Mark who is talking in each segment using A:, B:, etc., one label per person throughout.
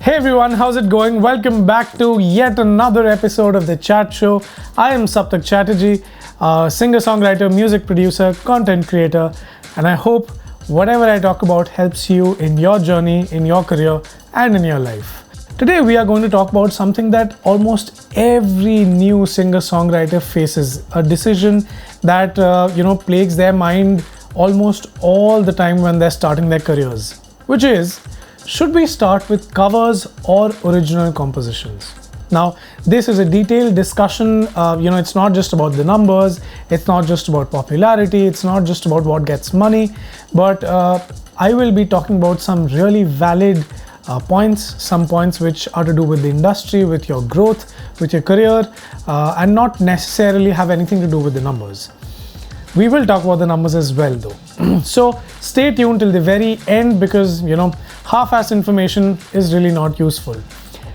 A: Hey everyone, how's it going? Welcome back to yet another episode of TheChatt Show. I am Saptak Chatterjee, singer-songwriter, music producer, content creator, and I hope whatever I talk about helps you in your journey, in your career, and in your life. Today we are going to talk about something that almost every new singer-songwriter faces, a decision that plagues their mind almost all the time when they're starting their careers, which is, should we start with covers or original compositions? Now, this is a detailed discussion. It's not just about the numbers, it's not just about popularity, it's not just about what gets money, but I will be talking about some really valid points, some points which are to do with the industry, with your growth, with your career, and not necessarily have anything to do with the numbers. We will talk about the numbers as well though. So stay tuned till the very end because, half-assed information is really not useful.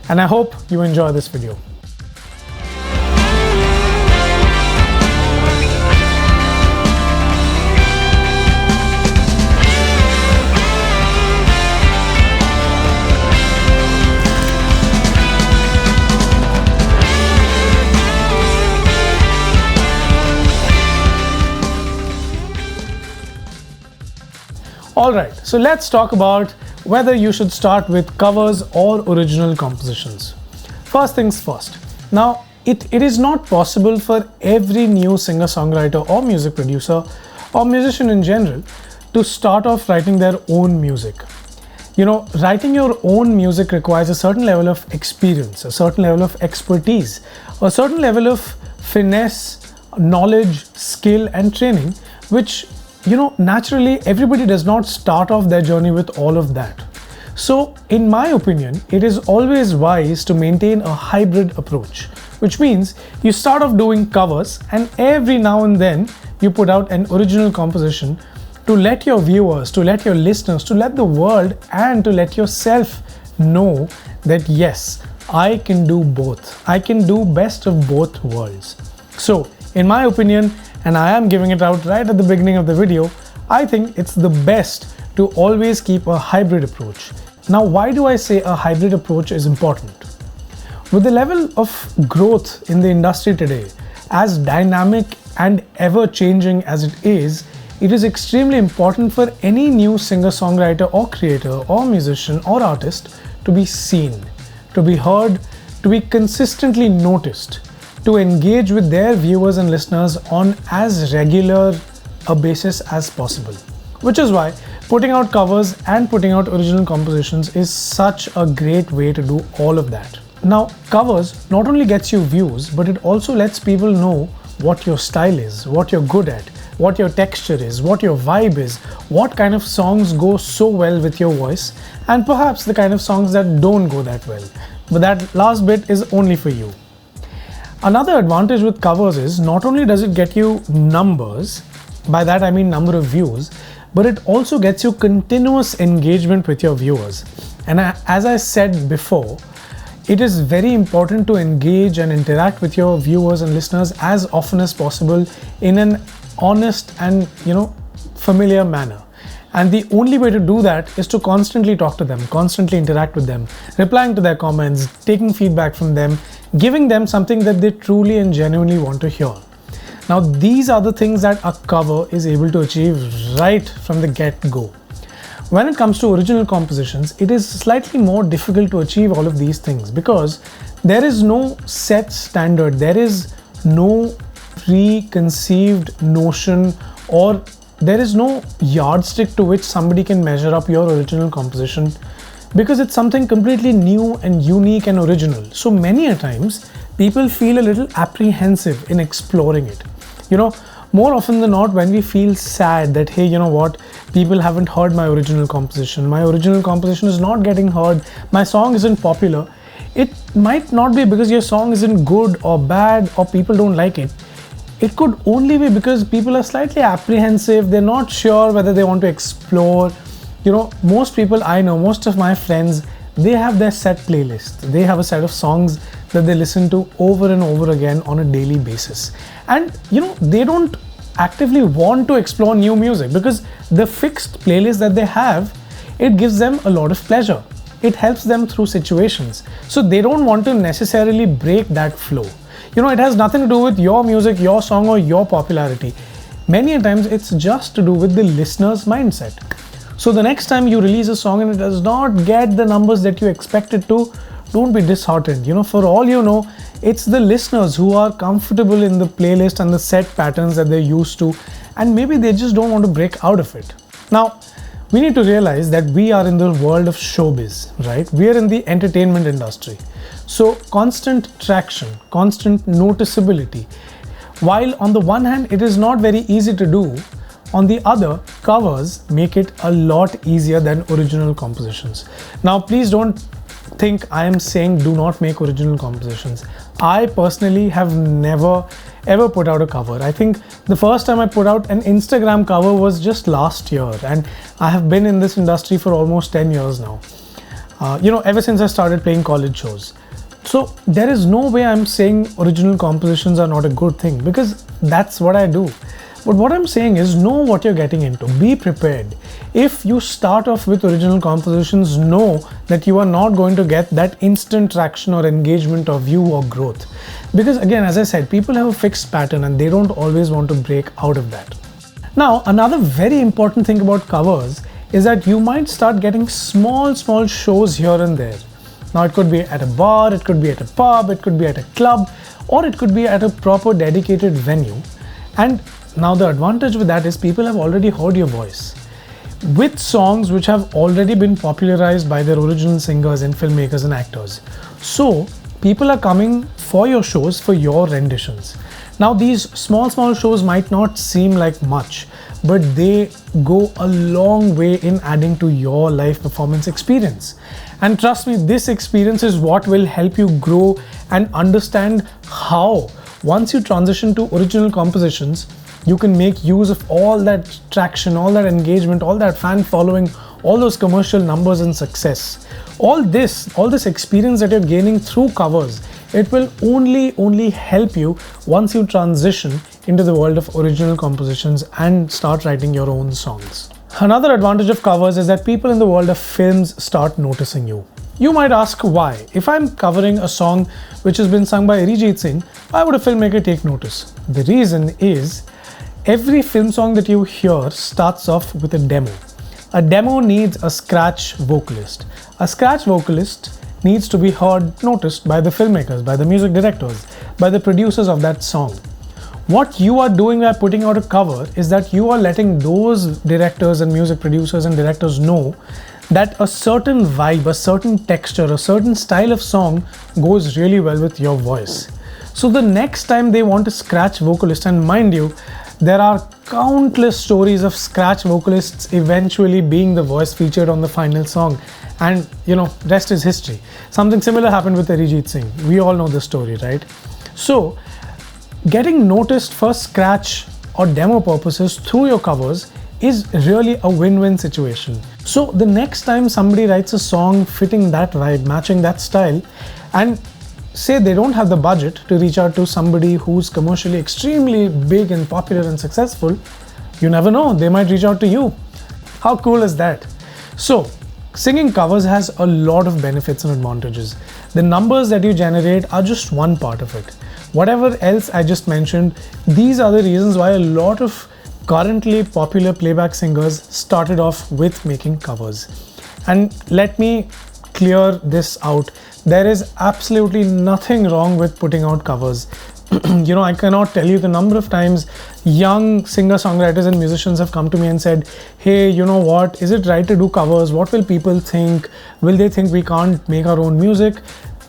A: And I hope you enjoy this video. Alright, so let's talk about whether you should start with covers or original compositions. First things first. Now, it is not possible for every new singer-songwriter or music producer or musician in general to start off writing their own music. Writing your own music requires a certain level of experience, a certain level of expertise, a certain level of finesse, knowledge, skill, and training, which naturally, everybody does not start off their journey with all of that. So, in my opinion, it is always wise to maintain a hybrid approach, which means you start off doing covers and every now and then you put out an original composition to let your viewers, to let your listeners, to let the world and to let yourself know that yes, I can do both. I can do best of both worlds. So, in my opinion, and I am giving it out right at the beginning of the video, I think it's the best to always keep a hybrid approach. Now, why do I say a hybrid approach is important? With the level of growth in the industry today, as dynamic and ever-changing as it is extremely important for any new singer-songwriter or creator or musician or artist to be seen, to be heard, to be consistently noticed, to engage with their viewers and listeners on as regular a basis as possible. Which is why putting out covers and putting out original compositions is such a great way to do all of that. Now, covers not only gets you views, but it also lets people know what your style is, what you're good at, what your texture is, what your vibe is, what kind of songs go so well with your voice, and perhaps the kind of songs that don't go that well. But that last bit is only for you. Another advantage with covers is not only does it get you numbers, by that I mean number of views, but it also gets you continuous engagement with your viewers. And as I said before, it is very important to engage and interact with your viewers and listeners as often as possible in an honest and familiar manner. And the only way to do that is to constantly talk to them, constantly interact with them, replying to their comments, taking feedback from them, giving them something that they truly and genuinely want to hear. Now, these are the things that a cover is able to achieve right from the get-go. When it comes to original compositions, it is slightly more difficult to achieve all of these things because there is no set standard, there is no preconceived notion, or there is no yardstick to which somebody can measure up your original composition because it's something completely new and unique and original. So many a times, people feel a little apprehensive in exploring it. More often than not, when we feel sad that, hey, people haven't heard my original composition is not getting heard, my song isn't popular, it might not be because your song isn't good or bad or people don't like it. It could only be because people are slightly apprehensive, they're not sure whether they want to explore. Most people I know, most of my friends, they have their set playlist. They have a set of songs that they listen to over and over again on a daily basis. And they don't actively want to explore new music because the fixed playlist that they have, it gives them a lot of pleasure. it helps them through situations. So they don't want to necessarily break that flow. It has nothing to do with your music, your song, or your popularity. Many a times it's just to do with the listener's mindset. So the next time you release a song and it does not get the numbers that you expect it to, don't be disheartened. For all you know, it's the listeners who are comfortable in the playlist and the set patterns that they're used to, and maybe they just don't want to break out of it. Now, we need to realize that we are in the world of showbiz, right? We are in the entertainment industry. So constant traction, constant noticeability. While on the one hand, it is not very easy to do, on the other, covers make it a lot easier than original compositions. Now, please don't think I am saying do not make original compositions. I personally have never ever put out a cover. I think the first time I put out an Instagram cover was just last year, and I have been in this industry for almost 10 years now. Ever since I started playing college shows. So there is no way I'm saying original compositions are not a good thing, because that's what I do. But what I'm saying is, know what you're getting into. Be prepared. If you start off with original compositions, know that you are not going to get that instant traction or engagement or view or growth. Because again, as I said, people have a fixed pattern and they don't always want to break out of that. Now, another very important thing about covers is that you might start getting small shows here and there. Now, it could be at a bar, it could be at a pub, it could be at a club, or it could be at a proper dedicated venue. And now the advantage with that is people have already heard your voice with songs which have already been popularized by their original singers and filmmakers and actors. So people are coming for your shows for your renditions. Now these small shows might not seem like much, but they go a long way in adding to your live performance experience. And trust me, this experience is what will help you grow and understand how, once you transition to original compositions, you can make use of all that traction, all that engagement, all that fan following, all those commercial numbers and success. All this experience that you're gaining through covers, it will only help you once you transition into the world of original compositions and start writing your own songs. Another advantage of covers is that people in the world of films start noticing you. You might ask why. If I'm covering a song which has been sung by Arijit Singh, why would a filmmaker take notice? The reason is, every film song that you hear starts off with a demo. A demo needs a scratch vocalist. A scratch vocalist needs to be noticed by the filmmakers, by the music directors, by the producers of that song. What you are doing by putting out a cover is that you are letting those directors and music producers and directors know that a certain vibe, a certain texture, a certain style of song goes really well with your voice. So the next time they want a scratch vocalist, and mind you, there are countless stories of scratch vocalists eventually being the voice featured on the final song, and rest is history. Something similar happened with Arijit Singh. We all know the story, right? So getting noticed for scratch or demo purposes through your covers is really a win-win situation. So the next time somebody writes a song fitting that vibe, matching that style, and say they don't have the budget to reach out to somebody who's commercially extremely big and popular and successful, you never know, they might reach out to you. How cool is that? So singing covers has a lot of benefits and advantages. The numbers that you generate are just one part of it. Whatever else I just mentioned, these are the reasons why a lot of currently popular playback singers started off with making covers. And let me clear this out. There is absolutely nothing wrong with putting out covers. I cannot tell you the number of times young singer-songwriters and musicians have come to me and said, hey, you know what, is it right to do covers? What will people think? Will they think we can't make our own music?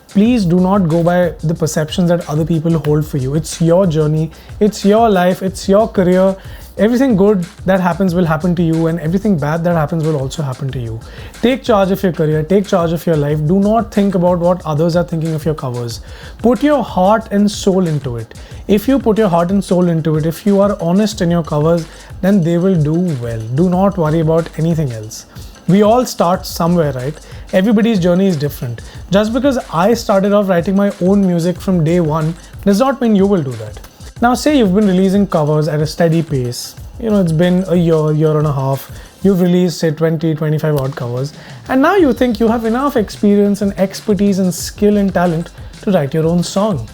A: Please do not go by the perceptions that other people hold for you. It's your journey, it's your life, it's your career. Everything good that happens will happen to you, and everything bad that happens will also happen to you. Take charge of your career, take charge of your life. Do not think about what others are thinking of your covers. Put your heart and soul into it. If you put your heart and soul into it, if you are honest in your covers, then they will do well. Do not worry about anything else. We all start somewhere, right? Everybody's journey is different. Just because I started off writing my own music from day one does not mean you will do that. Now say you've been releasing covers at a steady pace. It's been a year and a half. You've released say 20, 25 odd covers, And now you think you have enough experience and expertise and skill and talent to write your own song.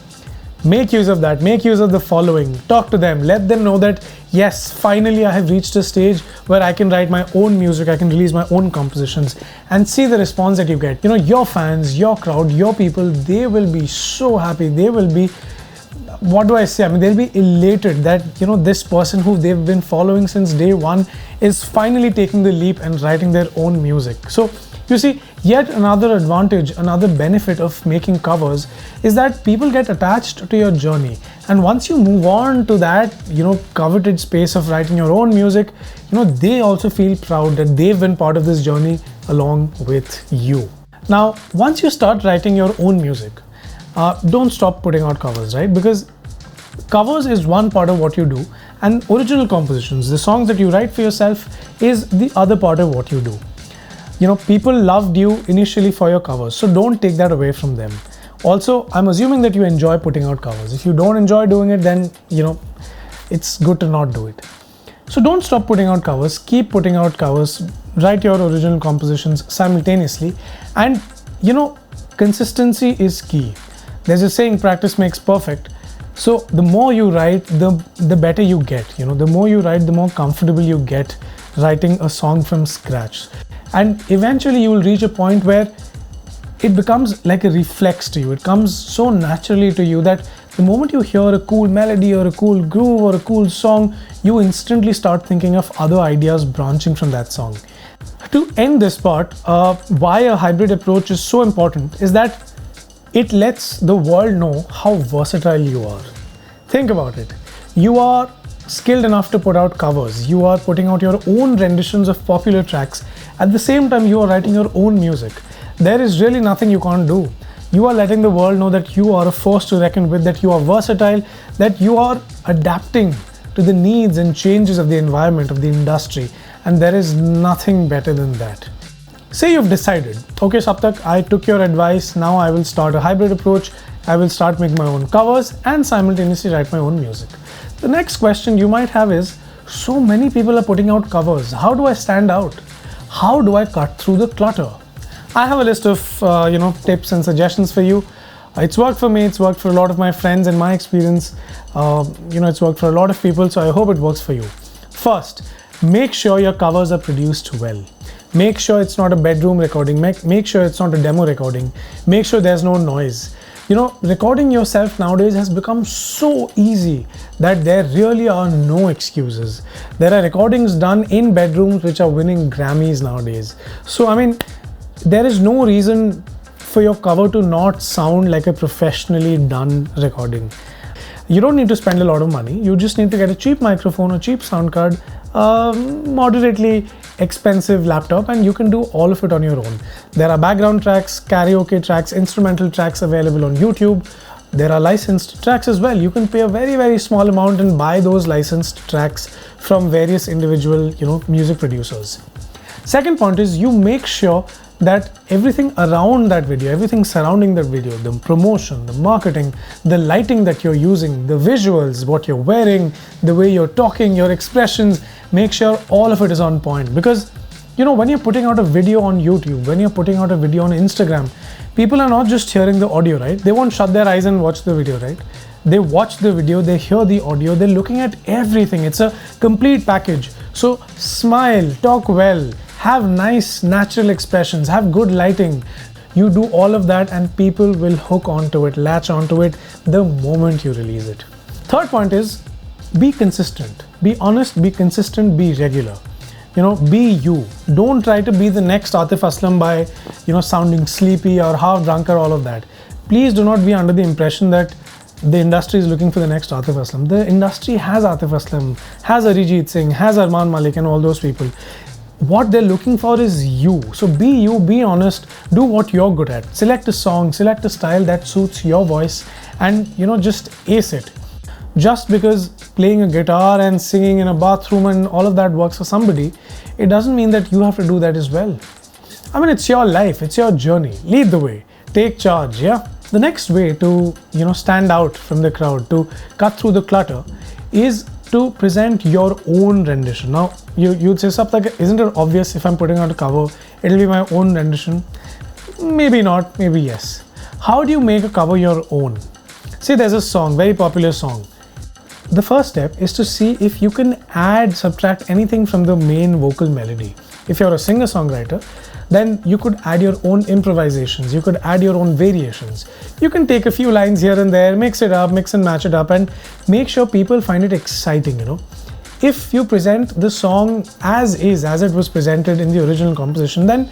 A: Make use of that. Make use of the following. Talk to them. Let them know that yes, finally I have reached a stage where I can write my own music, I can release my own compositions, and see the response that you get. You know, your fans, your crowd, your people, they will be so happy. They will be, what do I say? I mean, they'll be elated that, you know, this person who they've been following since day one is finally taking the leap and writing their own music. So you see, yet another advantage, another benefit of making covers is that people get attached to your journey. And once you move on to that, you know, coveted space of writing your own music, you know, they also feel proud that they've been part of this journey along with you. Now, once you start writing your own music, don't stop putting out covers, right? Because covers is one part of what you do, and original compositions, the songs that you write for yourself, is the other part of what you do. You know, people loved you initially for your covers, so don't take that away from them. Also, I'm assuming that you enjoy putting out covers. If you don't enjoy doing it, then, you know, it's good to not do it. So don't stop putting out covers, keep putting out covers, write your original compositions simultaneously, and, you know, consistency is key. There's a saying, practice makes perfect. So the more you write, the better you get. You know, the more you write, the more comfortable you get writing a song from scratch. And eventually you will reach a point where it becomes like a reflex to you. It comes so naturally to you that the moment you hear a cool melody or a cool groove or a cool song, you instantly start thinking of other ideas branching from that song. To end this part, why a hybrid approach is so important is that it lets the world know how versatile you are. Think about it. You are skilled enough to put out covers. You are putting out your own renditions of popular tracks. At the same time, you are writing your own music. There is really nothing you can't do. You are letting the world know that you are a force to reckon with, that you are versatile, that you are adapting to the needs and changes of the environment, of the industry. And there is nothing better than that. Say you've decided, okay Saptak, I took your advice, now I will start a hybrid approach, I will start making my own covers and simultaneously write my own music. The next question you might have is, so many people are putting out covers, how do I stand out? How do I cut through the clutter? I have a list of tips and suggestions for you. It's worked for me, it's worked for a lot of my friends and my experience, it's worked for a lot of people, so I hope it works for you. First, make sure your covers are produced well. Make sure it's not a bedroom recording, make sure it's not a demo recording, make sure there's no noise. You know, recording yourself nowadays has become so easy that there really are no excuses. There are recordings done in bedrooms which are winning Grammys nowadays. So, I mean, there is no reason for your cover to not sound like a professionally done recording. You don't need to spend a lot of money. You just need to get a cheap microphone, a cheap sound card, moderately expensive laptop, and you can do all of it on your own. There are background tracks, karaoke tracks, instrumental tracks available on YouTube. There are licensed tracks as well. You can pay a very, very small amount and buy those licensed tracks from various individual, music producers. Second point is, you make sure that everything around that video, everything surrounding that video, the promotion, the marketing, the lighting that you're using, the visuals, what you're wearing, the way you're talking, your expressions, make sure all of it is on point. Because, when you're putting out a video on YouTube, when you're putting out a video on Instagram, people are not just hearing the audio, right? They won't shut their eyes and watch the video, right? They watch the video, they hear the audio, they're looking at everything. It's a complete package. So smile, talk well, have nice natural expressions, have good lighting. You do all of that and people will hook onto it, latch onto it the moment you release it. Third point is, be consistent. Be honest, be consistent, be regular. Be you. Don't try to be the next Atif Aslam by, sounding sleepy or half drunk or all of that. Please do not be under the impression that the industry is looking for the next Atif Aslam. The industry has Atif Aslam, has Arijit Singh, has Arman Malik and all those people. What they're looking for is you. So be you, be honest, do what you're good at. Select a song, select a style that suits your voice and, just ace it. Just because playing a guitar and singing in a bathroom and all of that works for somebody, it doesn't mean that you have to do that as well. I mean, it's your life, it's your journey. Lead the way, take charge, yeah? The next way to, stand out from the crowd, to cut through the clutter, is to present your own rendition. Now, you'd say something like, isn't it obvious if I'm putting out a cover, it'll be my own rendition? Maybe not, maybe yes. How do you make a cover your own? Say there's a song, very popular song. The first step is to see if you can add, subtract anything from the main vocal melody. If you're a singer-songwriter, then you could add your own improvisations, you could add your own variations. You can take a few lines here and there, mix it up, mix and match it up, and make sure people find it exciting, If you present the song as is, as it was presented in the original composition, then,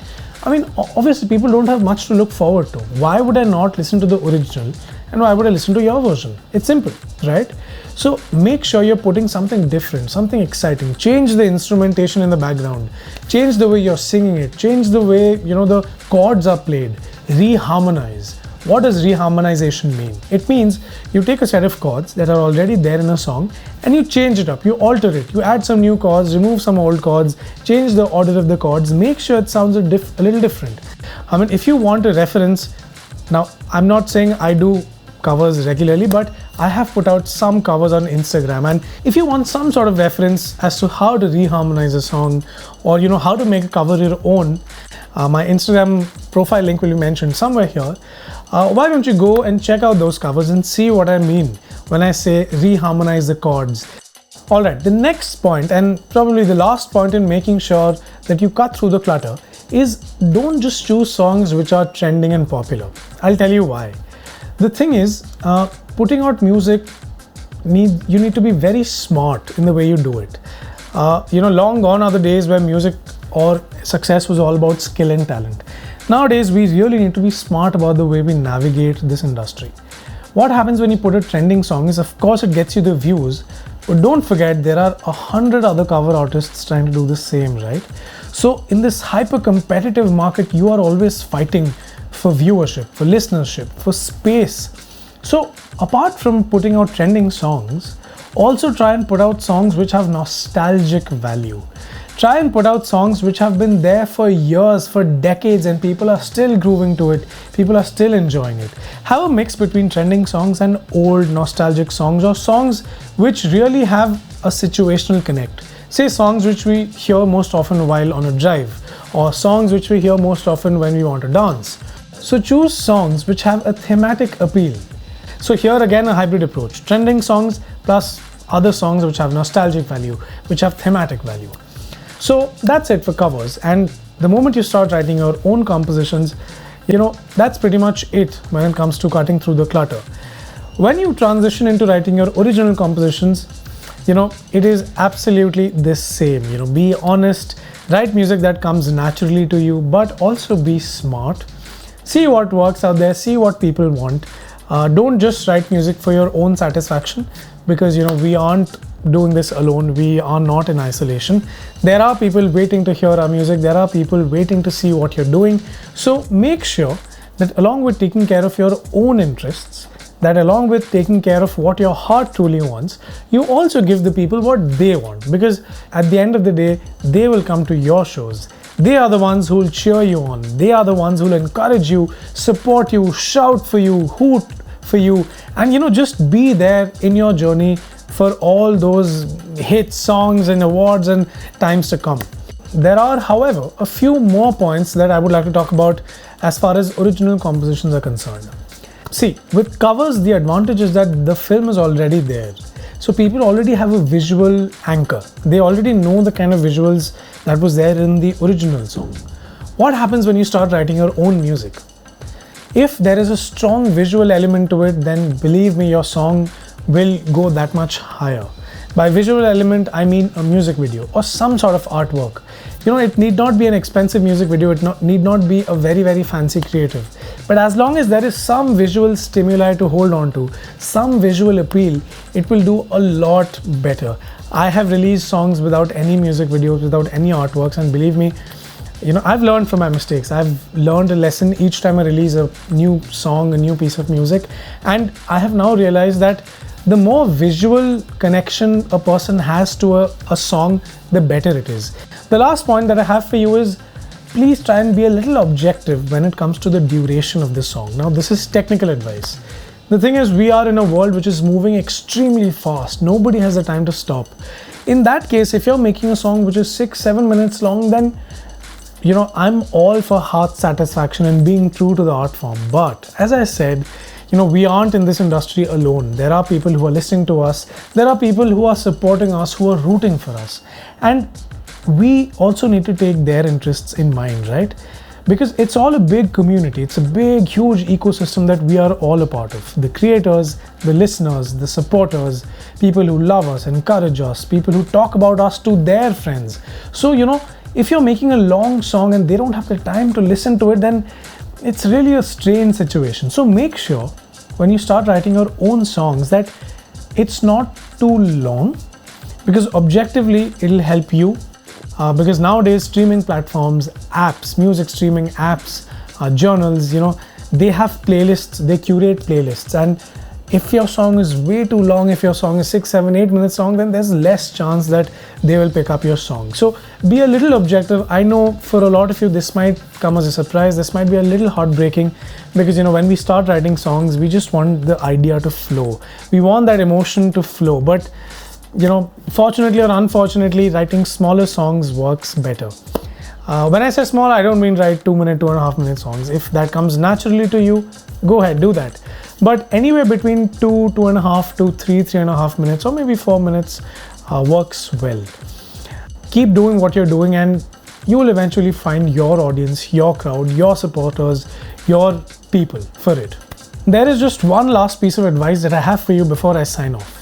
A: obviously people don't have much to look forward to. Why would I not listen to the original and why would I listen to your version? It's simple, right? So make sure you're putting something different, something exciting. Change the instrumentation in the background. Change the way you're singing it. Change the way, the chords are played. Reharmonize. What does reharmonization mean? It means you take a set of chords that are already there in a song and you change it up, you alter it, you add some new chords, remove some old chords, change the order of the chords, make sure it sounds a little different. If you want a reference, now I'm not saying I do covers regularly, but I have put out some covers on Instagram, and if you want some sort of reference as to how to reharmonize a song or how to make a cover your own, my Instagram profile link will be mentioned somewhere here. Why don't you go and check out those covers and see what I mean when I say reharmonize the chords. Alright, the next point, and probably the last point in making sure that you cut through the clutter, is don't just choose songs which are trending and popular. I'll tell you why. The thing is, putting out music, you need to be very smart in the way you do it. Long gone are the days where music or success was all about skill and talent. Nowadays, we really need to be smart about the way we navigate this industry. What happens when you put a trending song is, of course, it gets you the views, but don't forget there are 100 other cover artists trying to do the same, right? So in this hyper-competitive market, you are always fighting for viewership, for listenership, for space. So apart from putting out trending songs, also try and put out songs which have nostalgic value. Try and put out songs which have been there for years, for decades, and people are still grooving to it. People are still enjoying it. Have a mix between trending songs and old nostalgic songs, or songs which really have a situational connect. Say songs which we hear most often while on a drive, or songs which we hear most often when we want to dance. So choose songs which have a thematic appeal. So here again a hybrid approach. Trending songs plus other songs which have nostalgic value, which have thematic value. So that's it for covers, and the moment you start writing your own compositions, that's pretty much it when it comes to cutting through the clutter. When you transition into writing your original compositions, it is absolutely the same. Be honest, write music that comes naturally to you, but also be smart. See what works out there, see what people want. Don't just write music for your own satisfaction, because we aren't doing this alone. We are not in isolation. There are people waiting to hear our music. There are people waiting to see what you're doing. So make sure that along with taking care of your own interests, that along with taking care of what your heart truly wants, you also give the people what they want, because at the end of the day, they will come to your shows. They are the ones who will cheer you on. They are the ones who will encourage you, support you, shout for you, hoot for you, and just be there in your journey for all those hit songs and awards and times to come. There are, however, a few more points that I would like to talk about as far as original compositions are concerned. See, with covers, the advantage is that the film is already there. So people already have a visual anchor. They already know the kind of visuals that was there in the original song. What happens when you start writing your own music? If there is a strong visual element to it, then believe me, your song will go that much higher. By visual element, I mean a music video or some sort of artwork. It need not be an expensive music video, it need not be a very, very fancy creative. But as long as there is some visual stimuli to hold on to, some visual appeal, it will do a lot better. I have released songs without any music videos, without any artworks, and believe me, I've learned from my mistakes. I've learned a lesson each time I release a new song, a new piece of music, and I have now realized that the more visual connection a person has to a song, the better it is. The last point that I have for you is, please try and be a little objective when it comes to the duration of the song. Now, this is technical advice. The thing is, we are in a world which is moving extremely fast. Nobody has the time to stop. In that case, if you're making a song which is 6-7 minutes long, then I'm all for heart satisfaction and being true to the art form. But as I said, we aren't in this industry alone. There are people who are listening to us. There are people who are supporting us, who are rooting for us. And we also need to take their interests in mind, right? Because it's all a big community. It's a big, huge ecosystem that we are all a part of. The creators, the listeners, the supporters, people who love us, encourage us, people who talk about us to their friends. So, if you're making a long song and they don't have the time to listen to it, then it's really a strange situation. So make sure when you start writing your own songs that it's not too long, because objectively it'll help you. Because nowadays streaming platforms, apps, music streaming apps, journals, they have playlists, they curate playlists, and if your song is way too long, if your song is 6, 7, 8 minutes long, then there's less chance that they will pick up your song. So be a little objective. I know for a lot of you this might come as a surprise, this might be a little heartbreaking, because when we start writing songs, we just want the idea to flow, we want that emotion to flow. But fortunately or unfortunately, writing smaller songs works better. When I say small, I don't mean write 2 minute, 2.5 minute songs. If that comes naturally to you, go ahead, do that. But anywhere between 2.5 to 3.5 minutes, or maybe 4 minutes works well. Keep doing what you're doing and you will eventually find your audience, your crowd, your supporters, your people for it. There is just one last piece of advice that I have for you before I sign off.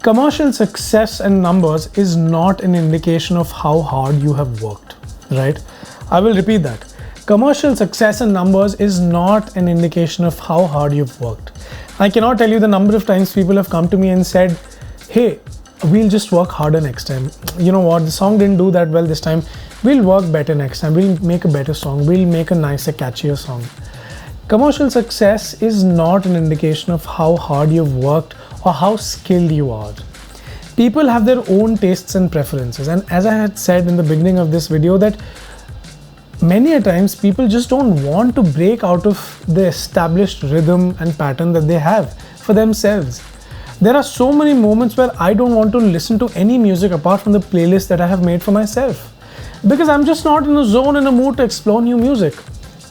A: Commercial success and numbers is not an indication of how hard you have worked, right? I will repeat that. Commercial success and numbers is not an indication of how hard you've worked. I cannot tell you the number of times people have come to me and said, hey, we'll just work harder next time. You know what, the song didn't do that well this time. We'll work better next time. We'll make a better song. We'll make a nicer, catchier song. Commercial success is not an indication of how hard you've worked or how skilled you are. People have their own tastes and preferences. And as I had said in the beginning of this video, that many a times people just don't want to break out of the established rhythm and pattern that they have for themselves. There are so many moments where I don't want to listen to any music apart from the playlist that I have made for myself, because I'm just not in a zone, in a mood to explore new music.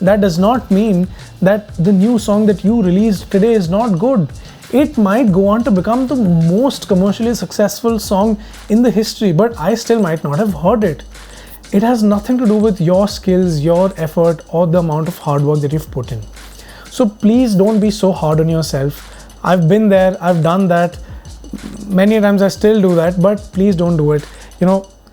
A: That does not mean that the new song that you released today is not good. It might go on to become the most commercially successful song in the history, but I still might not have heard it. It has nothing to do with your skills, your effort, or the amount of hard work that you've put in. So please don't be so hard on yourself. I've been there, I've done that. Many times I still do that, but please don't do it.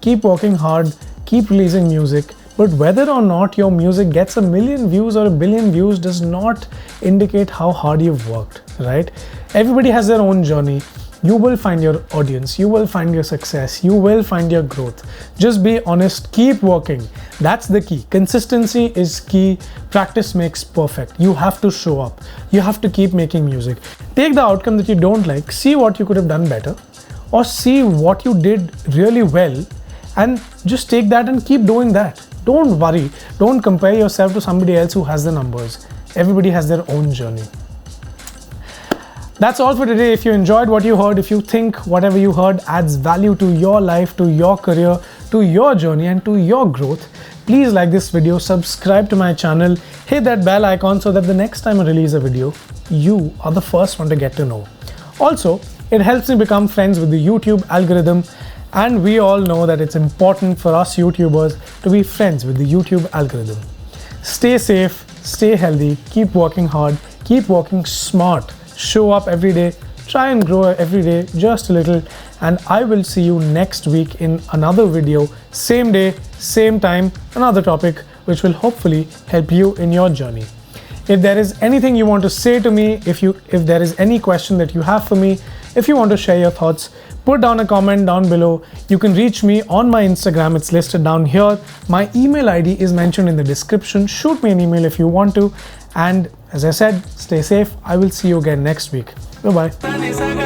A: Keep working hard, keep releasing music. But whether or not your music gets 1 million views or 1 billion views does not indicate how hard you've worked, right? Everybody has their own journey. You will find your audience, you will find your success, you will find your growth. Just be honest, keep working. That's the key. Consistency is key. Practice makes perfect. You have to show up. You have to keep making music. Take the outcome that you don't like, see what you could have done better, or see what you did really well, and just take that and keep doing that. Don't worry. Don't compare yourself to somebody else who has the numbers. Everybody has their own journey. That's all for today. If you enjoyed what you heard, if you think whatever you heard adds value to your life, to your career, to your journey, and to your growth, please like this video, subscribe to my channel, hit that bell icon so that the next time I release a video, you are the first one to get to know. Also, it helps me become friends with the YouTube algorithm, and we all know that it's important for us YouTubers to be friends with the YouTube algorithm. Stay safe, stay healthy, keep working hard, keep working smart, show up every day, try and grow every day just a little, and I will see you next week in another video, same day, same time, another topic which will hopefully help you in your journey. If there is anything you want to say to me, if there is any question that you have for me, if you want to share your thoughts, put down a comment down below. You can reach me on my Instagram, it's listed down here. My email ID is mentioned in the description. Shoot me an email if you want to. And as I said, stay safe. I will see you again next week. Bye-bye.